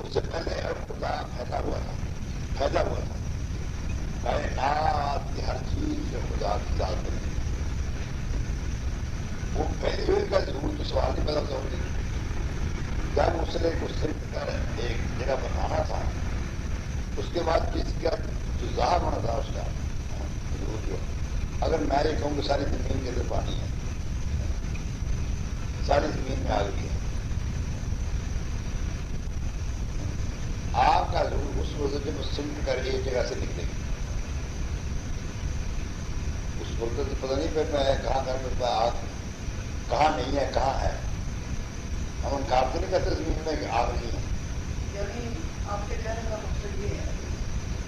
اس سے پہلے خدا پھیلا ہوا تھا کائنات کی ہر چیز جو خدا کی ذات ہے وہ پہلی ہوئی کا ضرور تو سوال نہیں پیدا ہوتی. جب اس نے کو صرف کر ایک جگہ بنانا تھا اس کے بعد کس کا جو ظاہر ہونا تھا اس کا ضرور جو اگر میں یہ کہوں کہ ساری زمین کے اندر پانی ہے, ساری زمین میں آگ بھی ہے, آگ کا ضرور اس وجہ جب سمٹ کر ایک جگہ سے نکلے گی اس وقت تو پتہ نہیں پہ کہاں کر آگ کہاں نہیں ہے کہاں ہے. ہم ان کام تو نہیں کرتے زمین میں کہ آگ نہیں ہے. یعنی آپ کے کہنے کا مقصد یہ ہے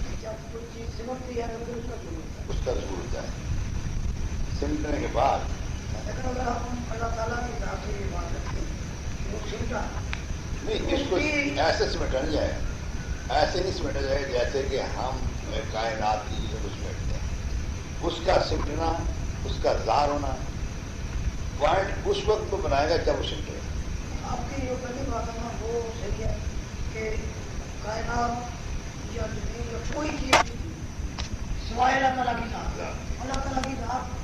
کہ جب کوئی چیز سمٹتی ہے تو اس کا ضرور ہوتا ہے سمٹنے کے بعد. لیکن اگر ہم اللہ تعالیٰ کی ذات سے یہ بات رکھیں کہ وہ سمٹا نہیں, اس کو ایسے سمٹا نہیں جائے, ایسے نہیں سمٹا جائے جیسے کہ ہم کائنات کی چیزوں کو سمیٹتے ہیں. اس کا سمٹنا, اس کا ظاہر ہونا پوائنٹ اس وقت کو بنائے گا جب وہ سمٹے. آپ کی جو پہلی بات ہے نا وہ صحیح ہے کہ کائنات یا زمین یا کوئی چیز سوائے اللہ تعالیٰ کی ذات, اللہ تعالیٰ کی ذات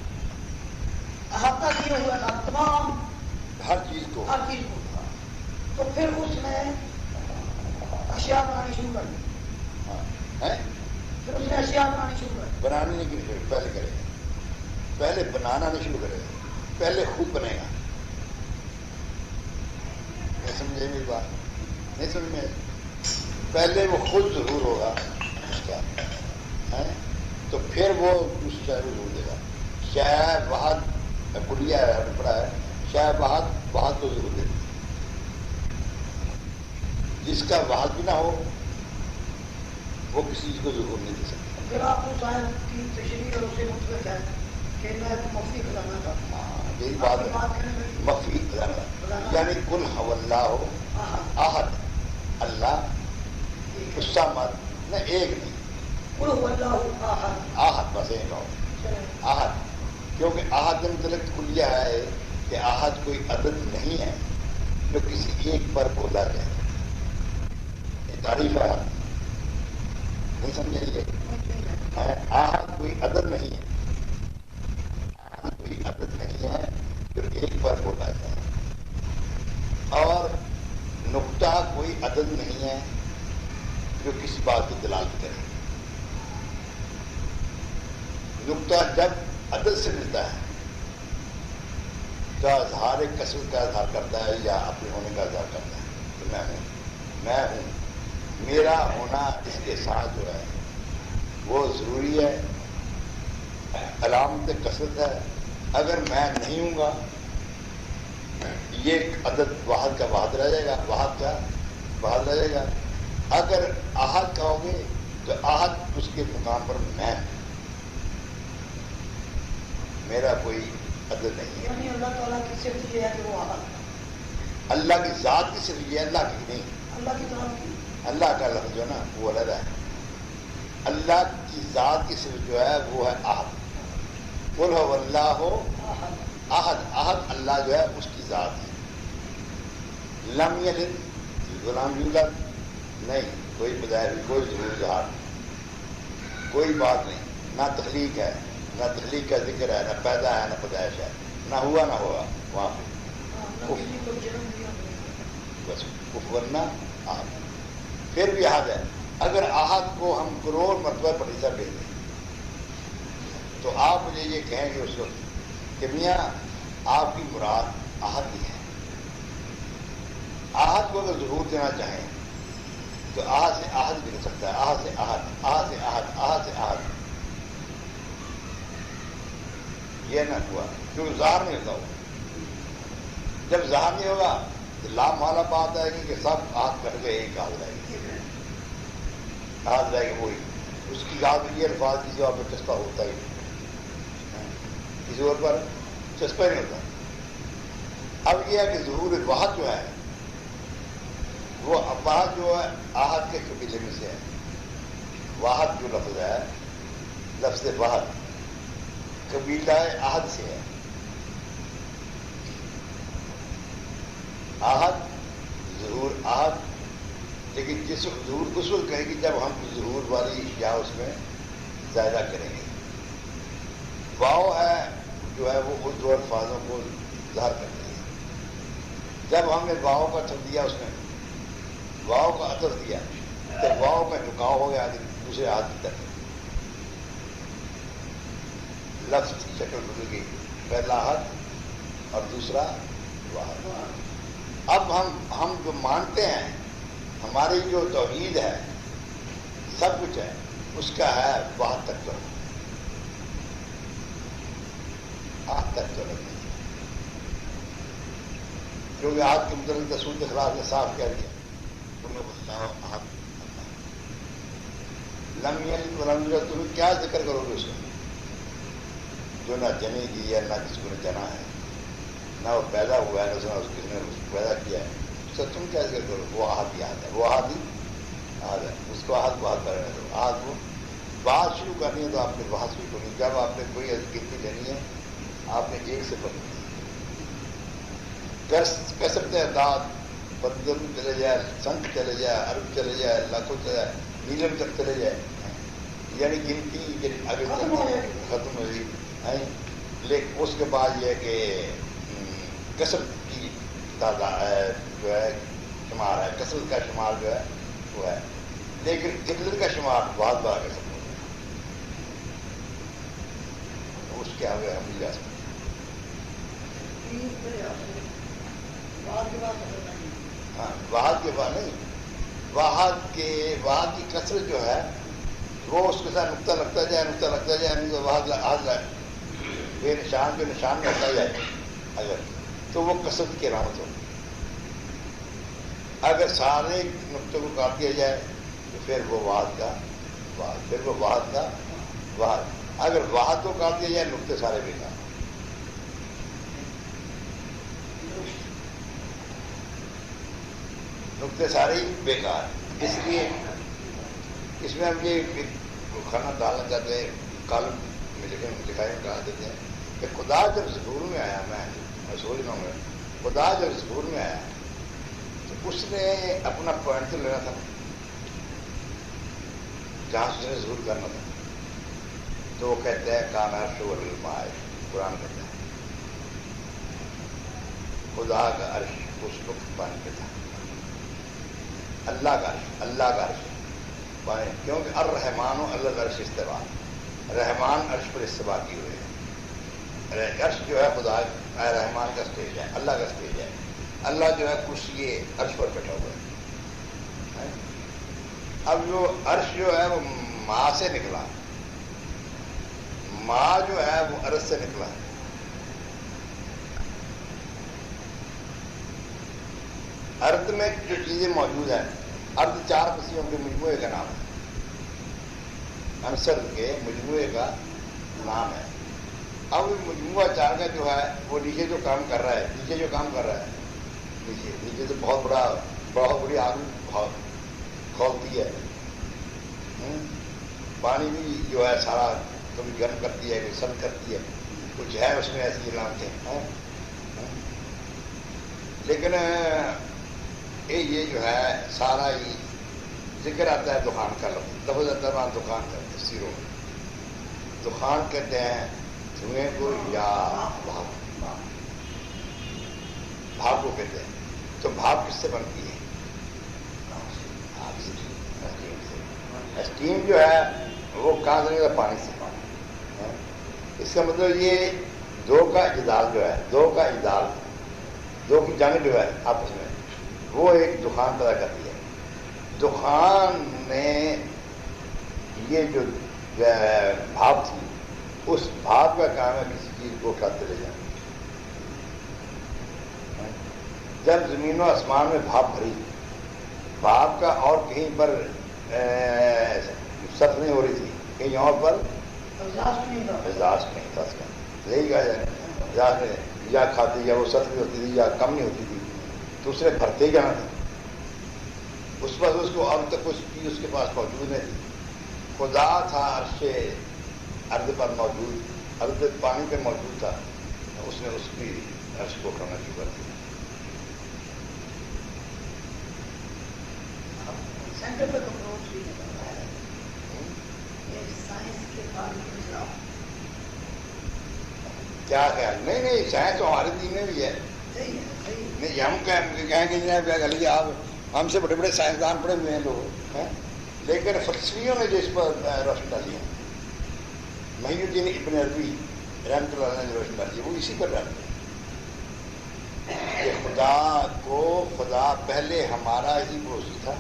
احاطہ کیے ہوئے تھا تمام ہر چیز کو. تو پھر اس نے اشیاء بنانی شروع کر دی. پھر اس نے اشیاء بنانی شروع کر دی. بنانے کی پہلے کرے گا, پہلے بنانا نہیں شروع کرے گا, پہلے خود بنے گا. نہیں سمجھے میری بات؟ نہیں سمجھ میں. پہلے وہ خود ضرور ہوگا اس کا, تو پھر وہ اس شہر کو ضرور دے گا. شاید بہت کلیا ہے پڑا ہے, شاید بہت تو ضرور دے گا. جس کا بہت بھی نہ ہو وہ کسی چیز کو ضرور نہیں دے سکتا. پھر آپ کو صاحب کی تشریح اور اسے مطلب ہے کہ میں مفتی خزانہ تھا. یہی بات ہے مفی خزانہ, یعنی کل هو اللہ احد, اللہ غصہ مت نہ ایک نہیں, کل هو اللہ احد, احد بس ایک ہو احد, کیونکہ احد کا مطلب کلیہ ہے کہ احد کوئی عدد نہیں ہے جو کسی ایک پر کھولا جائے. یہ تعریف ہے, نہیں سمجھے؟ احد کوئی عدد نہیں ہے, کوئی عدد نہیں ہے جو ایک پر کھولا جائے. اور نقطہ کوئی عدد نہیں ہے جو کسی بات کی دلالت کرے. نقطہ جب عدد سے ملتا ہے تو اظہار کثرت کا اظہار کرتا ہے یا اپنے ہونے کا اظہار کرتا ہے کہ میں ہوں, میرا ہونا اس کے ساتھ جو ہے وہ ضروری ہے, علامت کثرت ہے. اگر میں نہیں ہوں گا یہ عدد واحد کا واحد رہ جائے گا, واحد کا واحد رہ جائے گا. اگر احد کہو گے تو احد اس کے مقام پر میں, میرا کوئی عدد نہیں ہے. یعنی اللہ تعالیٰ کی صرف یہ ہے کہ وہ احد, اللہ کی ذات کی صرف یہ, اللہ کی نہیں. اللہ کی ذات کی, اللہ کا لفظ جو ہے نا وہ علیحدہ ہے. اللہ کی ذات کی صرف جو ہے وہ ہے احد. قل هو اللہ احد, احد اللہ جو ہے اس کی ذات ہے. لم یلد غلام یولد نہیں, کوئی بدائے کوئی ضرور ظہار نہیں, کوئی بات نہیں, نہ تخلیق ہے, نہ تخلیق کا ذکر ہے, نہ پیدا ہے, نہ پیدائش ہے, نہ ہوا نہ ہوگا وہاں پہ بس کفرنا احد. پھر بھی احد ہے. اگر احد کو ہم کروڑ مرتبہ پٹیسا بھیج دیں تو آپ مجھے یہ کہیں گے اس وقت کہ میاں آپ کی مراد احد ہی ہے. احد کو اگر ضرور دینا چاہیں تو احد سے احد بھی ہو سکتا ہے, احد سے احد, احد سے احد, احد سے احد. یہ نہ ہوا کیونکہ ظاہر نہیں ہوتا ہو. جب ظاہر نہیں ہوگا تو لام والا بات آئے گی کہ سب احد کر کے ایک احد رہے گی, احد رہے گا وہی. اس کی ذات یہ الفاظ کی جو آپ کو چسپا ہوتا ہی کسی اور پر چسپا ہی نہیں ہوتا. اب یہ ہے کہ ظہور واحد جو ہے وہ واحد جو ہے احد کے قبیلے میں سے ہے. واحد جو لفظ ہے, لفظ واحد قبیلہ احد سے ہے. احد ظہور احد لیکن جس حضور اس وقت کہے گی جب ہم ظہور والی اشیاء اس میں زیادہ کریں گے. واؤ ہے جو ہے وہ دو الفاظوں کو ظاہر کرتی ہے. جب ہم نے واؤ کا اثر دیا، اس میں واؤ کا اثر دیا، جب واؤ کا جھکاؤ ہو گیا دوسرے ہاتھ کی طرف، لفظ کی شکل بدل گئی، پہلا ہاتھ اور دوسرا واحد. اب ہم جو مانتے ہیں، ہماری جو توحید ہے، سب کچھ ہے، اس کا ہے واحد تک تو ہاتھ تک تو نہیں، کیونکہ ہاتھ کے متعلق رسول کے خلاف نے صاف کہہ دیا لم یلد ولم یولد. تمہیں کیا ذکر کرو گے اس میں جو نہ جنے گی ہے، نہ کسی کو نے جنا ہے، نہ وہ پیدا ہوا ہے، نہ کس نے اس کو پیدا کیا ہے، اس کا تم کیا ذکر کرو؟ وہ آہد یاد ہے، وہ آہد ہی آہد ہے، اس کو آہد کو آہد کرنے دو. آہد وہ بات شروع کرنی ہے تو آپ نے بات شروع کرنی. جب آپ نے کوئی گنتی لینی ہے آپ نے ایک سے پڑھنی ہے. کسب تعداد بدل چلے جائے، سنکھ چلے جائے، ارب چلے جائے، لاکھوں چلے جائے، نیلم تک چلے جائے، یعنی گنتی آگے ختم ہو گئی. لیکن اس کے بعد یہ ہے کہ کسب کی تعداد جو ہے شمار ہے، کسب کا شمار جو ہے وہ ہے، لیکن قدرت کا شمار بہت بڑا کسب ہو گیا، اس کے آگے ہم نہیں جا سکتے. ہاں واحد کے بعد نہیں، واحد کی کثرت جو ہے وہ اس کے ساتھ نقطہ لگتا جائے، نقطہ لگتا جائے، نہیں تو واحد آ جائے، بے نشان لگتا جائے اگر، تو وہ کثرت کی علامت ہوگی. اگر سارے نقطوں کو کاٹ دیا جائے تو پھر وہ واحد کا واحد، پھر وہ واحد کا واحد. اگر واحد کو کاٹ دیا جائے نقطے سارے بیکار، نقطے سارے ہی بیکار. اس لیے اس میں ہم یہ کھانا ڈالنا چاہتے ہیں، کالم میں لکھائی میں کہا دیتے ہیں کہ خدا جب ظہور میں آیا، میں سوچ رہا ہوں خدا جب ظہور میں آیا تو اس نے اپنا پوائنٹ تو لینا تھا جہاں سے اس نے ظہور کرنا تھا. تو وہ کہتے ہیں کانا شور المائے، قرآن کہتا ہے خدا کا عرش اس وقت پانی پہ تھا، اللہ کا عرش پانی، کیونکہ الرحمن و اللہ عرش استوا، رحمان عرش پر استوا کی ہوئے ہیں. عرش جو ہے خدا رحمان کا اسٹیج ہے، اللہ کا اسٹیج ہے. اللہ جو ہے کرسی عرش پر بیٹھا ہوا ہے. اب جو عرش جو ہے وہ ماں سے نکلا، ماں جو ہے وہ عرش سے نکلا. ارد میں جو چیزیں موجود ہیں، ارد 4 قسموں کے مجموعے کا نام ہے، عنصر کے مجموعے کا نام ہے. اب مجموعہ 4 کا جو ہے وہ نیچے جو کام کر رہا ہے، نیچے تو بہت بڑی آگ کھولتی ہے، پانی بھی جو ہے سارا کبھی گرم کرتی ہے، کبھی سرد کرتی ہے، کچھ ہے اس میں ایسی علامتیں. لیکن یہ جو ہے سارا ہی ذکر آتا ہے دخان کا، لفظ آتا ہے دخان کا. تفسیروں میں دخان کہتے ہیں دھوئیں کو یا بھاپ کو کہتے ہیں. تو بھاپ کس سے بنتی ہے؟ اسٹیم جو ہے وہ کہاں سے نکلتا؟ پانی سے. اس کا مطلب یہ دو کا اجدال، دو کی جانب جو ہے آپس میں وہ ایک دخان پیدا کرتی ہے. دخان میں یہ جو بھاپ تھی، اس بھاپ کا کام ہے کسی چیز کو اٹھاتے لے جانا. جب زمین و آسمان میں بھاپ بھری، بھاپ کا اور کہیں پر سطح نہیں ہو رہی تھی، کہیں اور پر اجلاس نہیں تھا. اس کا یہی کہا جائے اجلاس میں یا کھاتی یا وہ سطح بھی ہوتی تھی یا کم نہیں ہوتی تھی، تو اس نے بھرتے ہی جانا تھا. اس پر اس کو اب تک کچھ چیز اس کے پاس موجود نہیں تھی. خدا تھا عرش ارض پر موجود، ارض پانی پہ موجود تھا، اس نے اس کی عرش کو اٹھانا شروع کر دیا. سینٹر پہ اپروچ بھی نہیں کر رہا ہے. یہ سائنس کے بارے میں جاؤ. کیا خیال؟ نہیں سائنس تو ہمارے دین میں بھی ہے. صحیح ہے صحیح ہے. نہیں ہم کہیں گے جناب علی آپ ہم سے بڑے بڑے سائنسدان پڑے ہوئے ہیں لوگ ہیں، لیکن فلسفیوں نے جو اس پر روشن ڈالی ہے، محی الدین ابن عربی رحمۃ اللہ علیہ نے جو روشن ڈالی ہے وہ اسی پر ڈالتے ہیں کہ خدا پہلے ہمارا ہی پڑوسی تھا،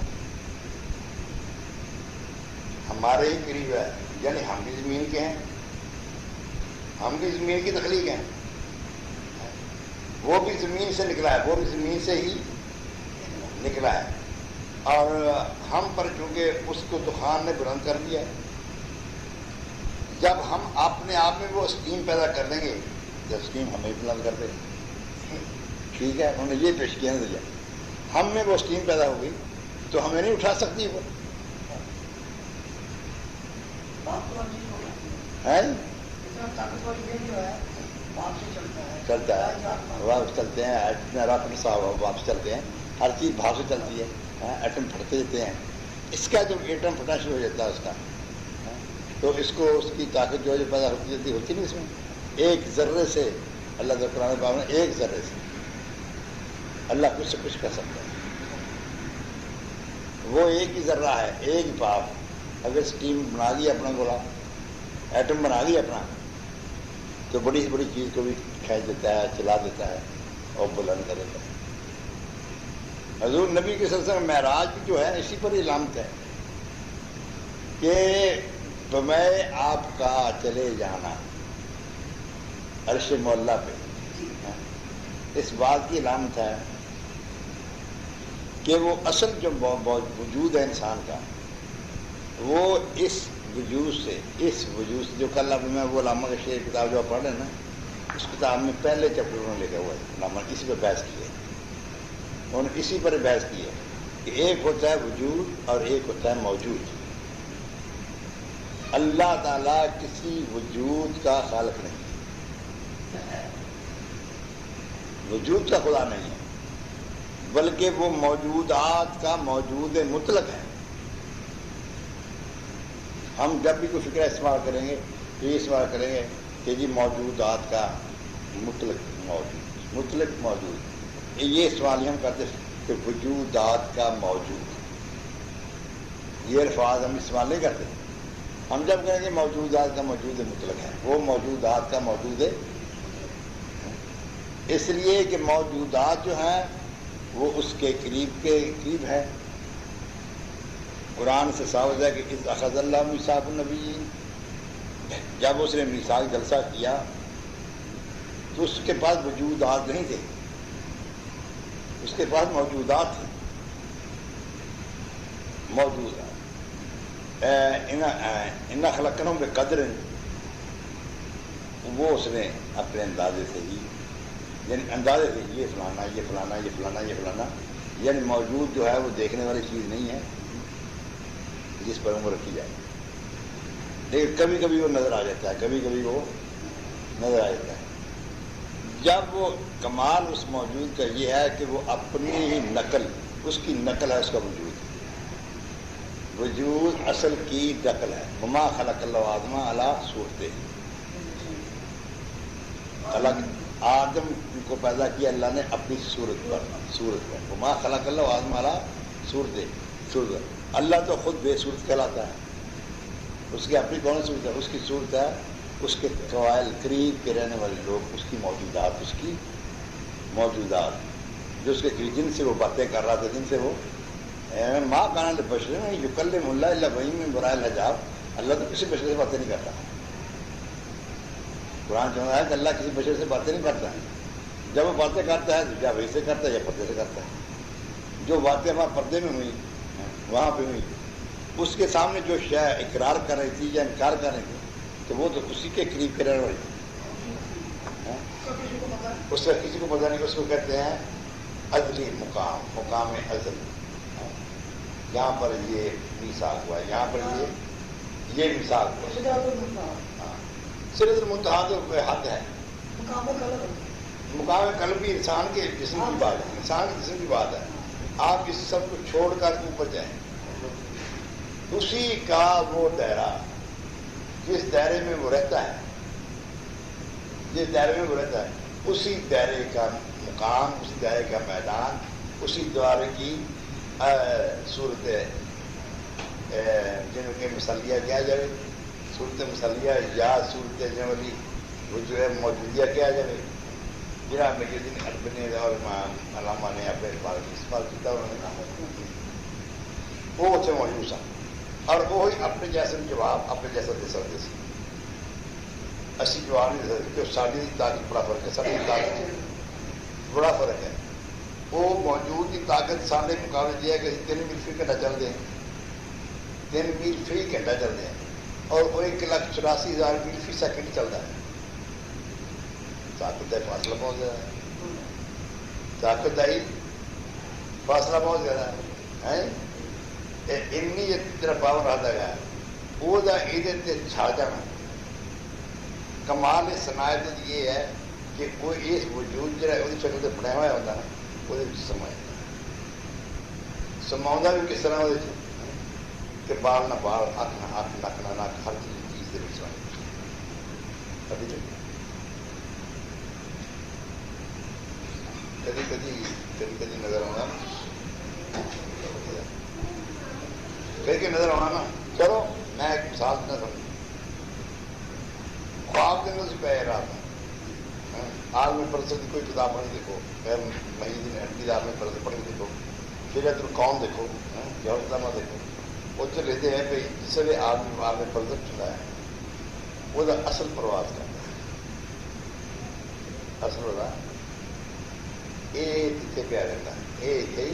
ہمارے ہی قریب ہے، یعنی ہم بھی زمین کے ہیں، ہم بھی زمین کی تخلیق ہیں، وہ بھی زمین سے نکلا ہے، وہ بھی زمین سے ہی نکلا ہے، اور ہم پر چونکہ اس کو طوفان نے بلند کر دیا ہے. جب ہم اپنے آپ میں وہ اسکیم پیدا کر دیں گے جب اسکیم ہمیں بلند کر دیں گے. ٹھیک ہے، انہوں نے یہ پیش کیا نظریہ، ہم میں وہ اسکیم پیدا ہو گئی تو ہمیں نہیں اٹھا سکتی وہ ہے. چلتا ہے، واپس چلتے ہیں، اتنا راکٹ صاحب واپس چلتے ہیں، ہر چیز بھاؤ سے چلتی ہے. ایٹم پھٹتے جاتے ہیں، اس کا جب ایٹم پھٹنا شروع ہو جاتا ہے اس کا تو اس کو اس کی طاقت جو پیدا ہوتی جاتی ہوتی نہیں. اس میں ایک ذرے سے اللہ تعالیٰ قرآن پاک میں ایک ذرے سے اللہ کچھ سے کچھ کر سکتا ہے. وہ ایک ہی ذرہ ہے، ایک پاپ اگر اسٹیم بنا دیا اپنا گولا، ایٹم بنا دیا اپنا، تو بڑی سے بڑی چیز کو بھی کھینچ دیتا ہے، چلا دیتا ہے اور بلند کر دیتا ہے. حضور نبی کے سلسلے میں معراج بھی جو ہے اسی پر علامت ہے کہ بمیں آپ کا چلے جانا عرش مولا پہ. اس بات کی علامت ہے کہ وہ اصل جو وجود ہے انسان کا، وہ اس وجود سے جو کل اب میں وہ علامہ کا شعر کتاب جو پڑھ رہے ہیں نا، اس کتاب میں پہلے چیپٹر میں لکھا ہوا ہے، علامہ اسی پہ بحث کی ہے، انہوں نے اسی پر بحث کی ہے کہ ایک ہوتا ہے وجود اور ایک ہوتا ہے موجود. اللہ تعالیٰ کسی وجود کا خالق نہیں ہے، وجود کا خدا نہیں ہے، بلکہ وہ موجودات کا موجود مطلق ہے. ہم جب بھی کوئی فکر استعمال کریں گے تو یہ استعمال کریں گے کہ جی موجودات کا مطلق موجود، یہ سوال ہم کرتے ہیں کہ وجودات کا موجود، یہ الفاظ ہم استعمال نہیں کرتے. ہم جب کہیں گے موجودات کا موجود مطلق ہے، وہ موجودات کا موجود ہے، اس لیے کہ موجودات جو ہیں وہ اس کے قریب ہے. قرآن سے ثابت ہے کہ اذ اخذ اللہ میثاق النبیین، جب اس نے میثاق جلسہ کیا تو اس کے پاس وجودات نہیں تھے، اس کے پاس موجودات تھے. موجودات ان خلقناہم بقدر، وہ اس نے اپنے اندازے سے ہی، یعنی اندازے سے یہ فلانا یہ فلانا یہ فلانا یہ فلانا، یعنی موجود جو ہے وہ دیکھنے والی چیز نہیں ہے جس پر عمر رکھی جائے، لیکن کبھی کبھی وہ نظر آ جاتا ہے، کبھی کبھی وہ نظر آ جاتا ہے. جب وہ کمال اس موجود کا یہ ہے کہ وہ اپنی ہی نقل، اس کی نقل ہے اس کا وجود، وجود اصل کی نقل ہے. وما خلق اللہ آدم علی صورتہ، آدم کو پیدا کیا اللہ نے اپنی صورت پر. وما خلق اللہ آدم علی صورتہ، اللہ تو خود بے صورت کہلاتا ہے، اس کی اپنی کون صورت ہے؟ اس کی صورت ہے اس کے قوائل قریب کے رہنے والے لوگ، اس کی موجودات جو اس کے جن سے وہ باتیں کر رہا تھا، جن سے وہ ماں کانا بشر یکلم اللہ الا وحی من وراء الحجاب، اللہ تو کسی بشر سے باتیں نہیں کرتا. قرآن چاہتا ہے کہ اللہ کسی بشر سے باتیں نہیں کرتا ہے. جب وہ باتیں کرتا ہے تو یا وہی سے کرتا ہے یا پردے سے کرتا ہے. جو باتیں وہاں پردے میں ہوئی وہاں پہ ہوئی، اس کے سامنے جو شے اقرار کر رہی تھی یا انکار کر رہی تھی تو وہ تو اسی کے قریب کے رہنے والی تھی. اس سے کسی کو پتہ نہیں، اس کو کہتے ہیں عدلی مقام عدل. یہاں پر یہ میثاق ہوا ہے، یہاں پر یہ میثاق ہوا. سدرۃ المنتہا تو حد ہے. مقام قلب بھی انسان کے جسم کی بات ہے، انسان کے جسم کی بات ہے. آپ اس سب کو چھوڑ کر اوپر جائیں، اسی کا وہ دائرہ جس دائرے میں وہ رہتا ہے، جس دائرے میں وہ رہتا ہے، اسی دائرے کا مقام، اسی دائرے کا میدان، اسی دائرے کی صورت جن کے مسلیہ کیا جائے، صورت مسلیہ یا صورت جملی وہ جو ہے موجودیہ کیا جائے. جناب میری دن حرب نے اور علامہ نے اپنے استعمال کیا، انہوں نے کہا وہ اتنے موجود سن اور وہی اپنے جیسے جواب اپنے جیسا دے سکتے سی. اسی جواب نہیں دے سکتے، ساری طاقت بڑا فرق ہے، ساری طاقت بڑا فرق ہے. وہ موجود کی طاقت سارے مقابلے یہ ہے کہ 3 میل فی گھنٹہ چل دیں، 3 میل فی گھنٹہ چل دیں، اور وہ 1,84,000 میل فی سیکنڈ چلتا ہے. طاقت ہے، فاصلہ بہت زیادہ ہے، طاقت آئی فاصلہ بہت زیادہ ہے. اینی طرح پاور آتا گیا وہ یہ چھا جانا. کمال صنعت یہ ہے کہ وہ اس وجود جہاں وہ شکل سے بنایا ہوا ہوتا ہے وہ سما سما بھی کس طرح وہ کہ بال نہ بال، اک نہ اک، نک نہ نک، ہر چیز کے ابھی تک کدی کدی کدی کدی نظر آنا، کہیں نظر آنا نا. چلو میں ایک مثال نہ سمجھ، خواب کے اندر سے پہ رہا تھا. آج میں پرسد کی کوئی کتاب پڑھ دیکھو، خیر مہید نے آج میں پرسد پڑھ کے دیکھو، شریعت القوم دیکھو، جوہرنامہ دیکھو. وہ تو لیتے ہیں کہ جس ویلے آدمی آپ نے پرسد چلا ہے وہ اصل پرواز کرتا ہے. اصل ہوتا یہ کتنے پیا رہتا ہے، یہ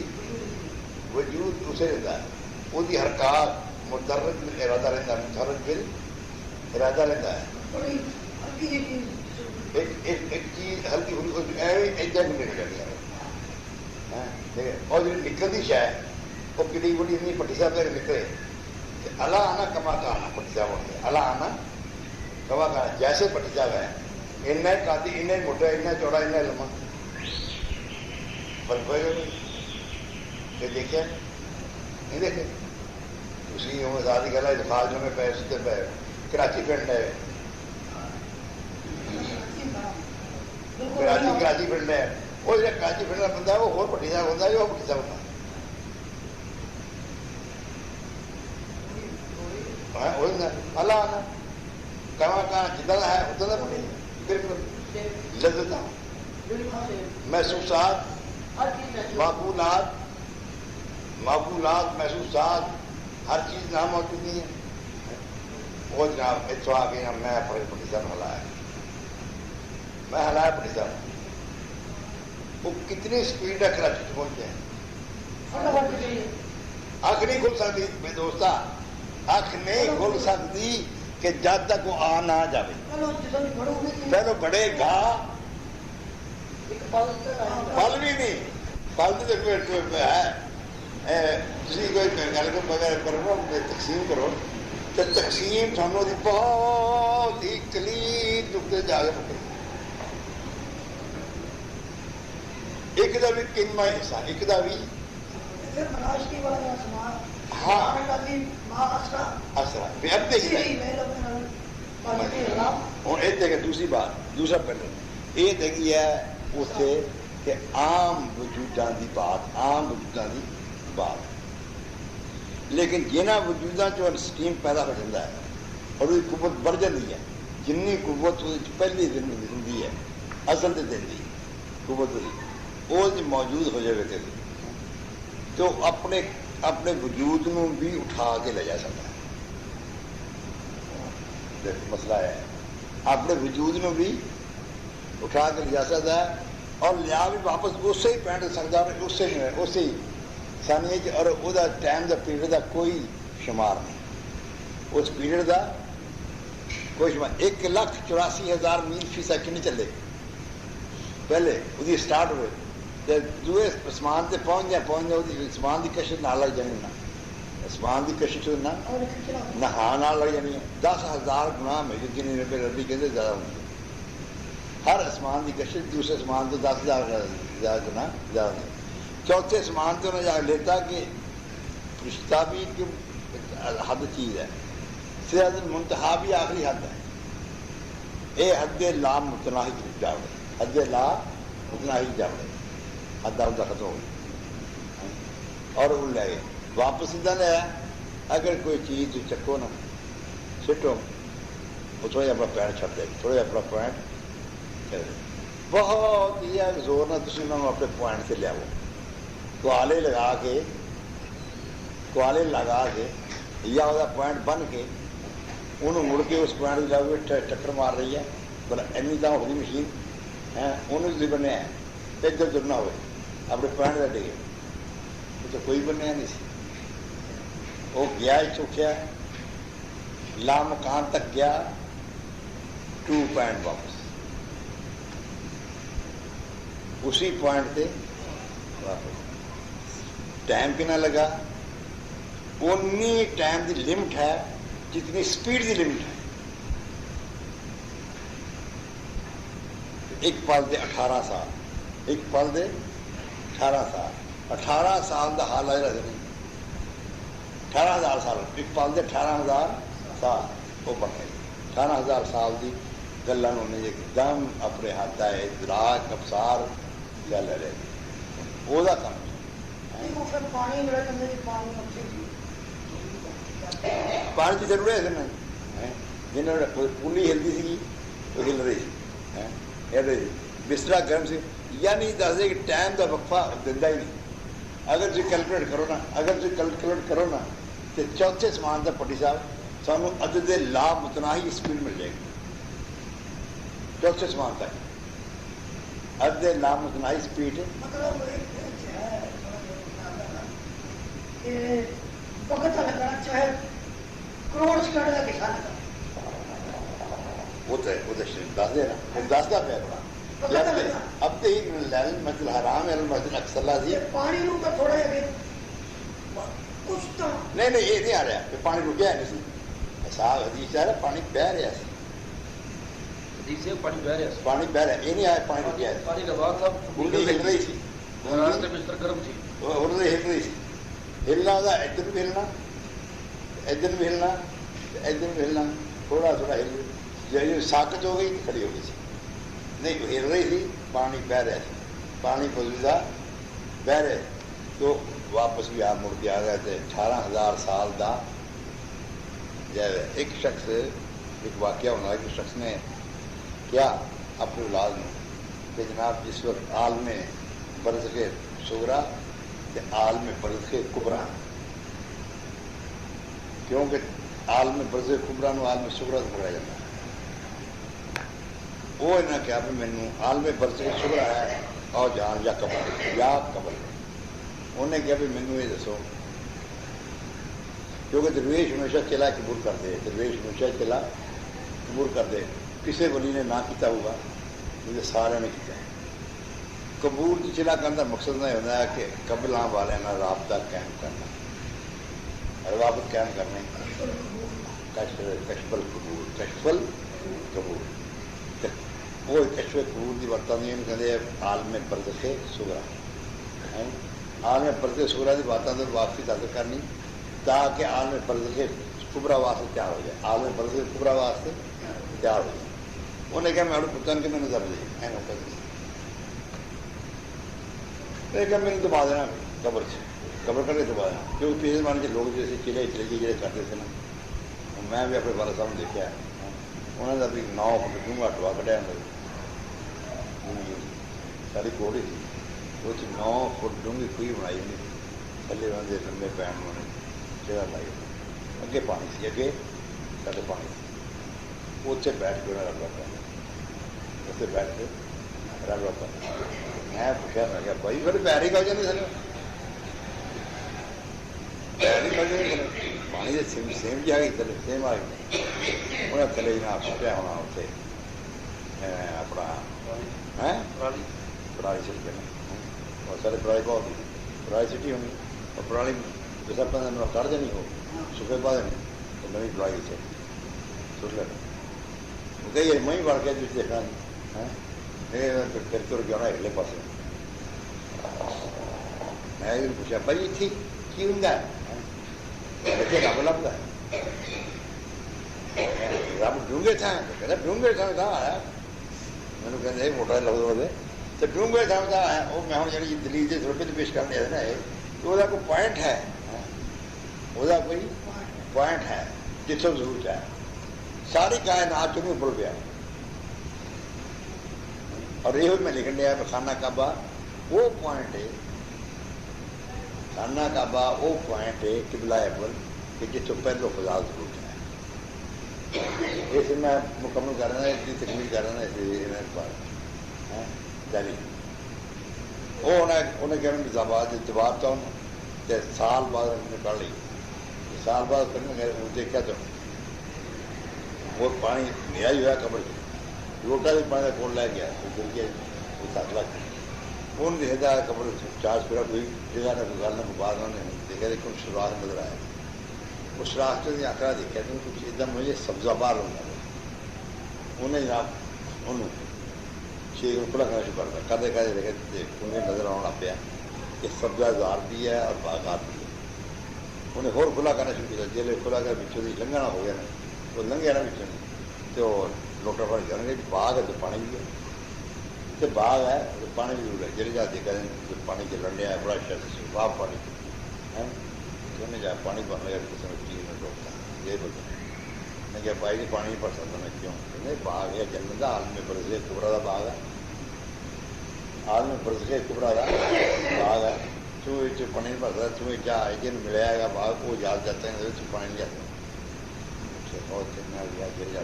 وجود اسے رہتا ہے. وہ حرکات متحرک میں ارادہ رہتا ہے، متحرک بل ارادہ رہتا ہے. ایک چیز ہلکی پھلکی اور جو نکلتی شاید وہ کڑی بڑی نہیں پٹی صاحب پہ نکلے اللہ آنا کما کا آنا پٹی صاحب ہوتے ہیں، اللہ آنا کما کا آنا. جیسے پٹی صاحب ہے اتنا کاتی، اتنا موٹا، اتنا چوڑا، اتنا لمبا، فرق پڑے گا. دیکھے نہیں دیکھے اسی عمر شادی کر رہا ہے، خارجوں میں پہ ستے پہ کراچی پنڈ ہے، کراچی پنڈ ہے. وہ جو کراچی پنڈ کا بندہ ہے وہ اور پٹی صاحب ہوتا ہے، وہ پٹی صاحب ہوتا ہے. اللہ آنا کہاں کہاں جتنا ہے اتنا پڑے. بالکل لذت محسوسات، معقولات، محسوسات، ہر چیز نہ موجود نہیں ہے. وہ جناب اتو آ گئی میں پٹی صاحب ہلایا، میں ہلایا پٹی صاحب. وہ کتنی سپیڈ ہے کراچی سے پہنچتے ہیں. آنکھ نہیں کھل سکتی میرے دوست، آنکھ نہیں کھل سکتی کہ جب تک وہ آ نہ جائے. پہلو بڑھے گا پل بھی نہیں، پل تو ہے. تھی کوئی گل کرو تقسیم کرو تو تقسیم سانوں کی بہت ہی کلید نقطے جا کے پکڑی. ایک دا بھی کنواں حصہ، ایک دا بھی ہاں اثر. اب دیکھیے ہوں یہ دیکھیں دوسری بات، دوسرا پہلو یہ دیکھی ہے اتنے کہ عام وجوداں دی بات، عام وجوداں دی بات، لیکن جنہ وجوداں چ سٹیم پیدا ہو جاتا ہے اور وہ قوت بڑھ جاتی ہے. جنی قوت پہلی دن ہوتی ہے اصل سے دن کی قوت وہ موجود ہو جائے تو اپنے وجود نو بھی اٹھا کے لے جا سکتا ہے. دیکھو مسئلہ ہے اپنے وجود نو بھی اٹھا کے لے جا سکتا ہے اور لیا بھی واپس اسی ہی پینٹ سکتا ہے، اسی ہی ثانیے. اور وہ ٹائم کا پیریڈ کا کوئی شمار نہیں، اس پیریڈ کا کوئی شمار. 1,84,000 میل فی سیکنڈ چلے پہلے وہ اسٹارٹ ہوئے دوسرے آسمان سے پہنچ گیا آسمان کی کشش نہ لگ جانی، نہ آسمان کی کشش نہ ہاں نہ لگ جانی. 10,000 گنا میری ربی کہتے زیادہ ہوتی ہے. ہر آسمان کی کشش دوسرے آسمان تو 10,000 زیادہ گنا زیادہ ہوتی ہے. چوتھے آسمان سے انہیں جا لیتا کہ فرشتہ بھی حد چیز ہے. سدرۃ المنتہا بھی آخری حد ہے. یہ حد لا متناہی جاوڑے, حد لا متناہی جاوڑے, حد آدھا ختم ہو گئی اور وہ لے گئے واپس. ادھر لیا اگر کوئی چیز چکو نا سٹو وہ تھوڑا جہا اپنا پوائنٹ چھٹ دے, تھوڑا جہا اپنا پوائنٹ چھڑ دے. بہت ہی زور نہ تھی انہوں نے اپنے پوائنٹ سے لیا, کوالے لگا کے یا وہ پوائنٹ بن کے انہوں مڑ کے اس پوائنٹ جا کے ٹکر مار رہی ہے. بلا این تو ہوگی مشین ہے انہوں نے بنیا ہے ادھر ادھر نہ ہوئے اپنے پوائنٹ کا ڈگے. وہ تو کوئی بنیا نہیں سی. وہ گیا چوکیا لا مکان تک گیا 2 پوائنٹ واپس اسی پوائنٹ پہ واپس. ٹائم کتنا لگا؟ اونی ٹائم کی لمٹ ہے جتنی سپیڈ کی لمٹ ہے. ایک پل دے 18 سال, ایک پل دے 18 سال, 18 سال کا حال آئے رہے 18,000 سال, ایک پل دے 18,000 سال وہ بن گئے. 18,000 سال کی گلوں نے ایک دم اپنے ہاتھ آئے دراج ابسار گل رہے وہ کام. پانی کی ضرورت ہے جنہوں نے پولی ہلتی سی وہ ہل رہی سی, بستر گرم سے. یعنی دس دے کہ ٹائم کا وقفہ دینا ہی نہیں. اگر تھی کیلکولیٹ کرو نا تو چوتھے سمان کا پٹی صاحب سانو عدد لا متناہی سپیڈ مل جائے گی. چوتھے سمان تک عدد لا متناہی سپیڈ وہ دس دے نا دستا پیا بڑا. اب تو ہی مسجد الحرام ہے مسجد اقصی جی پانی تھوڑا نہیں یہ نہیں آ رہا کہ پانی رکیا نہیں سی. صاحب حدیث آ رہا پانی بہ رہا سی, پانی بہ رہا یہ نہیں آیا پانی رکیا ہے. ہل رہی سی ہل رہی سی. ہلنا ہوگا ادھر بھی ہلنا ادھر بھی ہلنا ادھر بھی ہلنا تھوڑا تھوڑا ہل جی ساکت ہو گئی تو کھڑی ہو گئی سی. نہیں ہل رہی تھی پانی بہ رہا سی, پانی فضولہ بہ رہے تو واپس بھی آپ مڑ کے آ گئے تھے. 18,000 سال کا ایک شخص ایک واقعہ ہونا ہے کہ شخص نے کیا اپنے اولاد میں کہ جناب جس وقت عالم برزخ صغرا عالم برزخ کبرا, کیونکہ عالم برزخ کبرا نو عالم صغرا پکڑا جاتا ہے. وہ انہیں کیا بھی مینو عالم برزخ صغرا ہے اور جان یا قبر انہیں کیا بھی مینو یہ دسو, کیونکہ درویش ہمیشہ چلا قبول کر دے, درویش ہمیشہ چلا قبول کر دے. کسی ولی نے نہ کیتا ہوگا مجھے سارے نے کیا. قبول کی چلا کرنے کا مقصد نہیں ہوتا ہے کہ قبلاں والے نہ رابطہ قائم کرنا, روابط قائم کرنے کشف القبول وہ کشف قبول کی برتن نہیں کہتے عالم برزخ صغرا. عالم برزخ صغرا کی باتوں سے واپسی حاصل کرنی تاکہ عالم برزخ کبرا واسطے تیار ہو جائے. عالم برزخ کبرا واسطے تیار ہو جائے. انہیں کہا میں پتن کہ میں نے دب دے کہ میں نے دبا دینا قبر سے, قبر کر کے دبا دینا. کیونکہ پچھلے زمانے کے لوگ جیسے چلے جڑے کرتے تھے نا, میں بھی اپنے والد صاحب نے دیکھا انہوں نے ابھی 9 فٹ ڈونگا ٹوا کٹیا ساری کوڑی تھی وہ 9 فٹ ڈونگی کوئی بنائی نہیں, تھلے انہوں نے لمبے پین انہوں نے جگہ لائی. اگے پانی سی, اگے سارے پانی سی. اتنے بیٹھ کے انہیں رب رکھا, اتنے بیٹھ کے رب رکھا. میں پوچھا میں کیا بھائی پھر پیر ہی کھا جاتے سر, پیر ہی کھا جاتے پانی سے سیم جا گئی تھلے سیم آ گئی. انہیں تھلے جناب سٹیا ہونا اتنے اپنا پرالی سٹ دینا اور سارے پرالی بہت ہوئی پرالی سٹی ہونی اور پرالی جیسا پہ کر دینی ہو سکے پا دینی تو نوی پرالی سے سٹ لینا. کئی میں بڑھ کے جس دیکھا پھر تر گیا ہونا اگلے پاس. میں پوچھا بھائی ٹھیک کی ہوں لیکن رب لبدا ہے رب ڈونگے تھا کہتے ڈونگے تھا آیا مینو کہ موٹا لفظ بولے تو ڈونگے تھا آیا وہ میں ہوں جی دلیل کے سربے پیش کرنے نا یہ تو وہ کوئی پوائنٹ ہے وہ کوئی پوائنٹ ہے جتوں ضرورت ہے ساری کائنات چوں بول گیا اور یہ میں لکھن دیا خانہ کعبہ وہ پوائنٹ ہے خانہ کعبہ وہ پوائنٹ ہے قبلہ اول کہ جتوں پہلو خدا ضرورت ہے اس میں مکمل کر رہا اس کی تکمیل کر رہا اس دہلی وہ انہیں کہ جواب تو سال بعد انہوں نے پڑھ لی سال بعد کرنے دیکھا تو وہ پانی نیا ہی ہوا قبر لوٹا بھی پانی کا کون لے گیا گر کے تک لگ کون دیکھتا ہے قبر چارج پورا کوئی جگہ نہ کوئی گل نہ کوئی بات انہوں نے دیکھا کہ کچھ سراخ نظر آیا اس راستے نے آکرا دیکھا تو کچھ ایک دم مجھے سبزہ بار ہونا انہیں جناب انہوں شیر کھلا کرنا شروع کرتا کدے کدے دیکھے انہیں نظر آنا پیا کہ سبزہ زار بھی ہے اور باغات بھی ہے انہیں ہور کھلا کرنا شروع کیا جیلے کھلا کر بچوں کی لنگنا ہو گیا نا وہ لنگیا نا بچوں نے تو لوٹا پانی کریں گے باغ ہے تو پانی بھی ہے تو باغ ہے تو پانی بھی ضرور ہے جلے جا دیکھا تو پانی کے لنڈیا ہے بڑا شرط صاف پانی ہے تو انہیں جا پانی بھرنے کا کسی نے چیز میں ڈوبتا یہ بولتا میں کیا بھائی نہیں پانی نہیں بھر سکتا میں کیوں نہیں باغ ہے جنت کا عالم برز کبرا کا باغ ہے عالم برز کبرا کا باغ ہے تو پانی نہیں بھرتا تمہیں کیا جن ملے گا باغ وہ یاد جاتا ہے تو پانی نہیں جاتا بہت چنگا گیا گر جا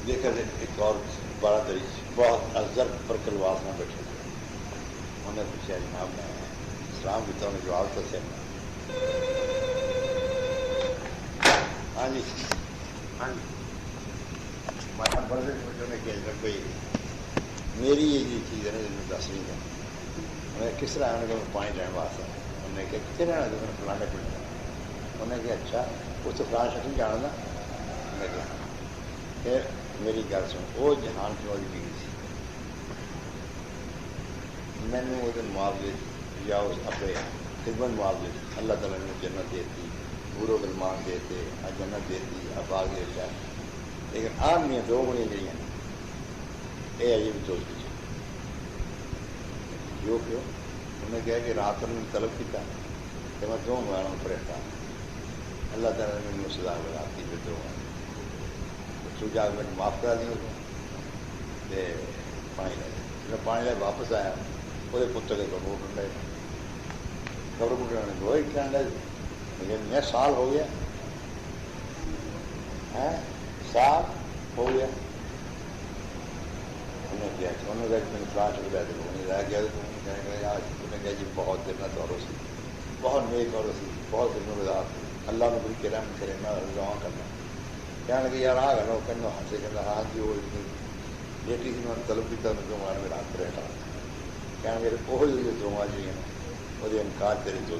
دیکھا ایک اور بارہ دریچ بہت ازر پر کلواس میں بیٹھے تھے انہیں پوچھا جناب میں اسلام کی طرح جواب تو سے ہاں جی ہاں جی بڑے نے کہ کوئی میری یہ جی چیز ہے نا جن میں دس نہیں ہے انہیں کس طرح انہوں نے کہ پانی لینے واسطے انہوں نے کہ کتنے رہنا تو انہیں فلانے پڑھنا انہیں کہ اچھا اس تو فلان شخص نہیں جاننا انہیں کہا پھر میری گل سن وہ جہان کی والی بیوی سی میں نے وہ دن معاوضے یا اس اپنے خدمت معاوضے اللہ تعالیٰ نے جنت دیتی برو غلمان دیتے جنت دیتی اباغ دیتا لیکن آم میں دو بڑی جہاں یہ آئیے بھی سوچ لیجیے جو کیوں انہیں کہا کہ رات نے طلب کیا کہ میں دو مہاروں پر رہتا اللہ تعالیٰ نے مجھے سزا لگاتی پھر دو تو جا کے میں معاف کرا دیں اس پانی لے جب پانی لے واپس آیا وہ پتر کے کپڑوں ڈنڈے کپڑوں کو ڈنڈے دو ہی ڈنڈے لیکن میں سال ہو گیا سال ہو گیا انہیں کیا انہوں نے کہا میں نے فلاش ہو گیا تو انہیں رہ گیا تو کہنے لگا آج انہیں کہا جی بہت جنت اور سی بہت نیک اور سی بہت دنوں کے ساتھ اللہ نے بڑی کرم کرے میں رواں کرنا کہنے لگے یار آ گیا کہنا ہنسے کہنا ہاں جی وہ بیٹی سے میں نے طلب کیا جو مار میں رات پر رہتا کہنے لگے وہ دو جی ہیں وہ انکار تیری دو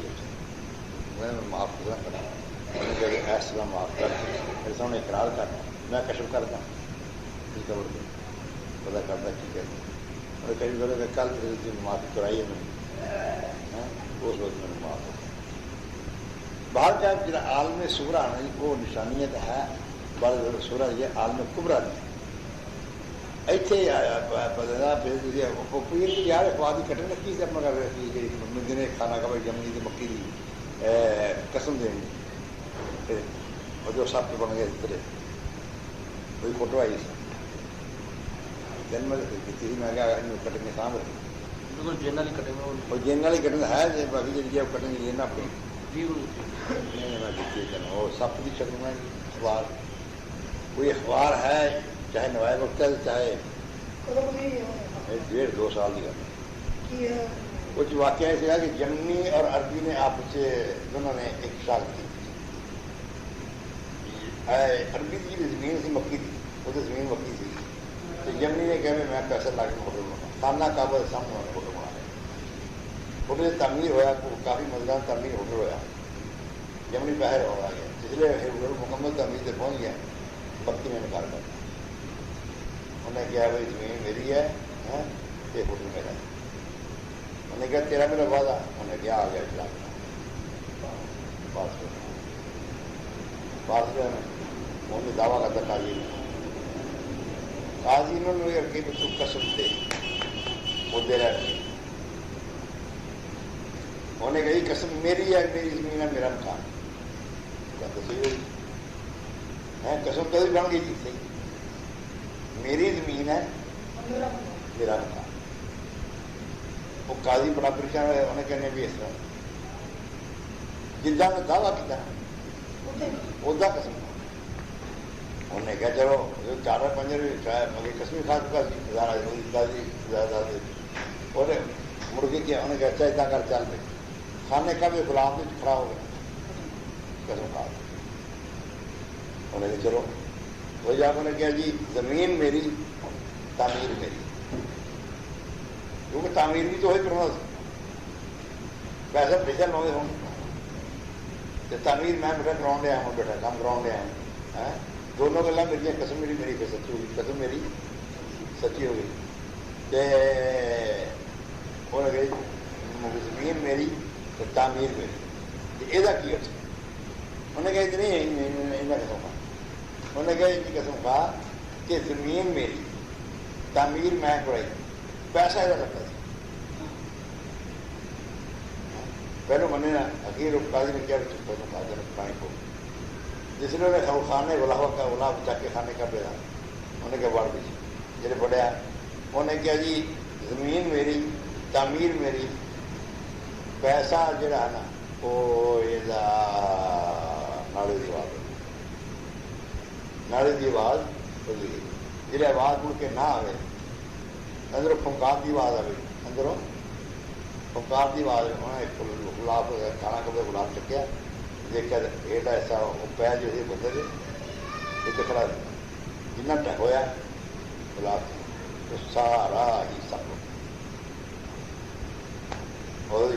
میں معاف کرنا کرنا انہوں نے کہا ایس طرح معاف کر میرے سامنے اقرار کرنا میں کشف کرتا کی خبر پتا کرتا کی کہتے اور کئی بولے کہ کل معافی کرائی ہے میں نے اس وقت میں نے معاف کر باہر کا جا عالم سورا نہیں وہ نشانیت ہے بڑا سورا یہ عالم کبرا نہیں ایتھے یار اخبار کی کٹن رکھی سے اپنا جنہیں کھانا کھا جمنی کی مکی کی قسم دینی اور جو سب پہ بن گئے اس طرح کوئی فوٹو آئی سی دن میں کسی میں کٹنگ کے سام رکھی بالکل جین والی کٹنگ اور جین والی کٹنگ ہے باقی جی کٹنگ یہ نہ اپنی اور سب کی شکل میں اخبار کوئی اخبار ہے چاہے نوائے وقت ہے چاہے 1.5-2 سال کی کچھ واقعہ ایسے ہے کہ جمنی اور عربی نے آپس سے دونوں نے ایک شاخ کی عربی کی زمین سی مکی تھی وہ تو زمین مکی تھی تو جمنی نے کہا میں پیسے لا کے فوٹو بنا خانہ کعبہ کے سامنے میں فوٹو بنا لیا فوٹو سے تعمیر ہوا کافی مزیدار تعمیر ہوٹل ہوا جمنی باہر ہو گیا اس لیے مکمل تعمیر سے پہنچ گیا بکی نے نکال کر انہیں کہا بھائی زمین میری ہے یہ ہوٹل میرا ہے انہیں کہا تیرا میرا وعدہ انہیں کیا آ گیا اخلاق پاس انہیں دعویٰ کرتا قاضی انہوں نے اگے بچوں قسم دے وہ دے رہے انہیں کہی قسم میری ہے، میری زمین ہے، میرا مکان کہتے صحیح ہے، قسم تو بن گئی جی صحیح، میری زمین ہے میرا مکان۔ وہ قاضی بڑا پریشان ہے، انہیں کہنے بھی اس طرح جدا نے دعویٰ کیا ادا قسم انہیں کہا چلو چار پنجر مگر قسم کھا چکا سی مڑ کے کیا انہیں کہا چاہتا کر چل پہ کھانے کا بھی غلام بھی کھڑا ہو گیا قسم کھا انہیں کہا چلو وہ جا کے انہیں کہا جی زمین میری تعمیر میری، کیونکہ تعمیر بھی تو وہی کرنا پیسہ پیسہ لاؤ ہوں تعمیر میں بیٹا کراؤ لیا ہوں، بیٹا کام کراؤ لیا ہوں، دونوں گلا میری قسم میری میری سچی ہوگی، قسم میری سچی ہو گئی زمین میری تعمیر میری یہ کی انہیں کہا نہیں قسم کھا انہیں کہا یہ قسم کھا کہ زمین میری تعمیر میں کرائی پیسہ یہ کرتا تھا پہلو منے نا اخیر قاضی نے کیا پانی کو جس نے انہیں خانے گلاب چک کے کھانے کا پیدا انہیں کیا بڑھ گئی جی پڑھیا انہیں کیا جی زمین میری تعمیر میری پیسہ جڑا ہے نا وہ ناڑے کی آواز ناڑے کی آواز بولی گئی جی آواز مڑ کے نہ آئے اندروں پھنکار کی آواز آئے اندروں پھنکار کی آواز انہیں گلاب کھانا کبھی گلاب چکیا دیکھا ہیٹ ایسا وہ پہ جو بندے تھے یہ کھڑا جنا ٹہ ہوا گلاب تو سارا ہی سب اور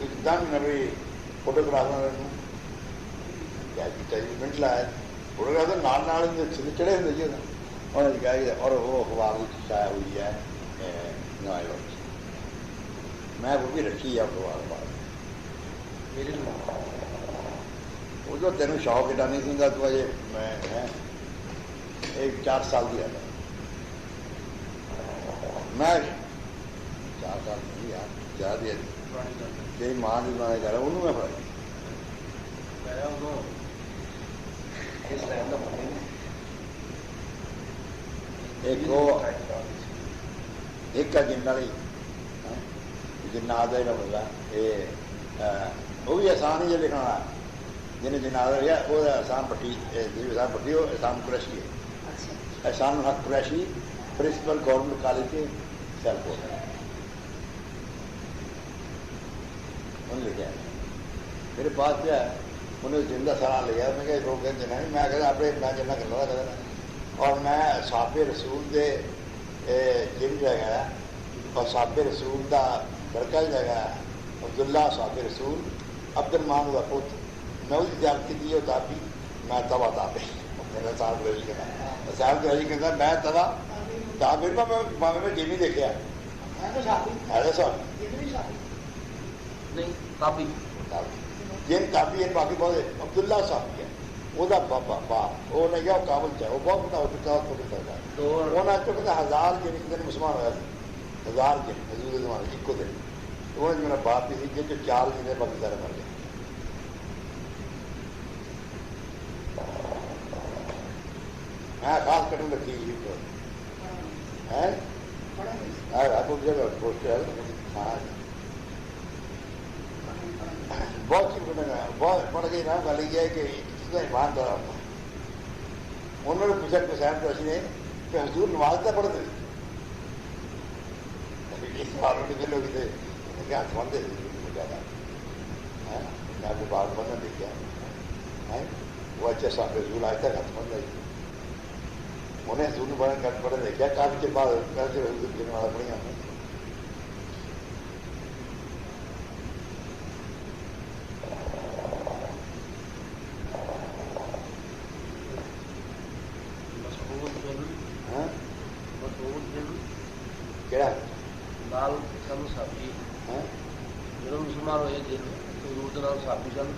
ایک دم نبی فوٹوگرافر کیا منٹ لایا فوٹوگرافر نال چڑھے ہوتے جی انہوں نے کہا اور وہ اخبار شائع ہوئی ہے نوائے وقت میں وہ بھی رکھی ہے اخبار وہ جو تینوں شوق ایڈا نہیں سنتا تو اجے میں ایک 4 سال کی ہے میں 4 سال نہیں یار زیادہ ہے جی ماں کی بنا کر انہوں میں پڑھائی ایک کا جن والی جناد کا بندہ یہ وہ بھی آسان ہی ہے لکھنا جنہیں جناد ہے وہ احسان پٹی احسان پٹی وہ احسان قریشی ہے احسان الحق قریشی پرنسپل گورنمنٹ کالج کے سیل کو انہوں نے لکھا ہے میرے پاس کیا ہے انہیں زندہ سالہ لیا میں کہ لوگ کہتے ہیں میں کہتا اپنے میں جنہ کرنا تھا اور میں صحاب رسول دے جن جگہ اور صحاب رسول دا لڑکا جگہ عبداللہ صحاب رسول عبد الرحمان کا پوت میں اس جان کی دی تابی میں تبا تابے میرا صاحب رضی کہنا صاحب رضی کہتا میں تبا تابر میں ٹی وی دیکھا ایسا صاحب نہیں تابی جن تابی ہے باقی بہت عبداللہ صاحب کیا وہ باپ وہ نہیں گیا وہ کابل چاہے وہ بہت بڑا ہوتا ہے وہ نہ چکا 1000 جن ایک دن مسلمان ہوا تھا 1000 جن حضور زمانے ایک کو دن تو وہ میرا باپ بھی تھی جو 4 دن باقی سارے مر گئے میں خاص کرنے لگی بہت چیز بہت پڑھ گئی نا گل یہ ہے کہ ایمان دار ہوتا انہوں نے پوچھا حسین قریشی نے کہ حضور نماز تو پڑھتے لوگ تھے ہاتھ بنتے تھے زیادہ میں آپ کو بات بننا دیکھا وہ اچھا صاحب رسول آج تک ہاتھ بن رہی انہیں حضور بڑھنے کر پڑھے دیکھا کافی کے بعد نماز پڑھی ہم لال سن سابی جب مسلمان ہوئے دن حضور سابی سن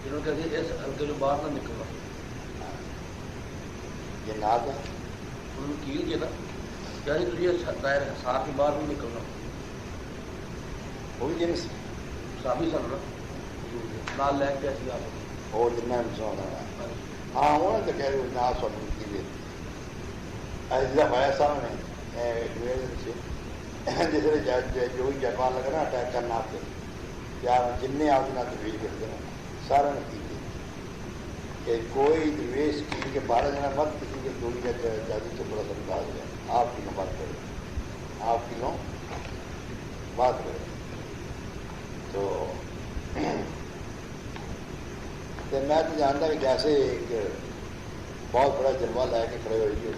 جنہوں نے کہتے اس حلقے جو باہر نہ نکلنا یہ ناز ہے انہوں نے کیل کیا نا کیا تھی دائر حساب کے باہر نہیں نکلنا وہ بھی جنس سابی سن نا نال لے کے ایسی آپ اور جنہیں سنا ہاں انہوں نے تو کہہ رہے ناز سن کی ایسا بھایا سامنے جس جو جاپان لگا نا اٹیک کرنا آپ کے یار جن آپ نہ تجویز کرتے ہیں سارا نے کی کہ کوئی درویش کی کے 12 جنا مت کسی کے دوری کا جادو سے بڑا سمجھا دیا آپ کی نہ بات کرے آپ کی نو بات کرے تو میں تو جانتا کہ جیسے ایک بہت بڑا جلوہ لے کے کھڑے ہوئی ہے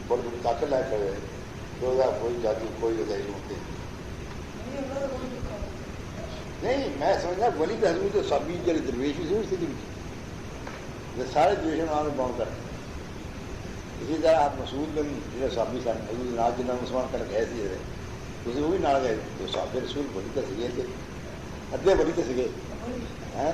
بڑی بڑی طاقت لے کھڑے ہوئے تو کوئی جادو کوئی ادائی ہوتے نہیں میں سمجھنا ولی کا حضور تو سبھی جل درویش بھی سمجھتے تھے سارے درویش نام میں باؤنڈ کرتے اسی طرح آپ مسعود بن جنہیں سابی سن حضور ناز جنہیں مسلمان کر گئے تھے اسے وہ بھی نہ گئے تو صحابہ رسول ولی کا سگے تھے ادھے ولی کا سگے ہیں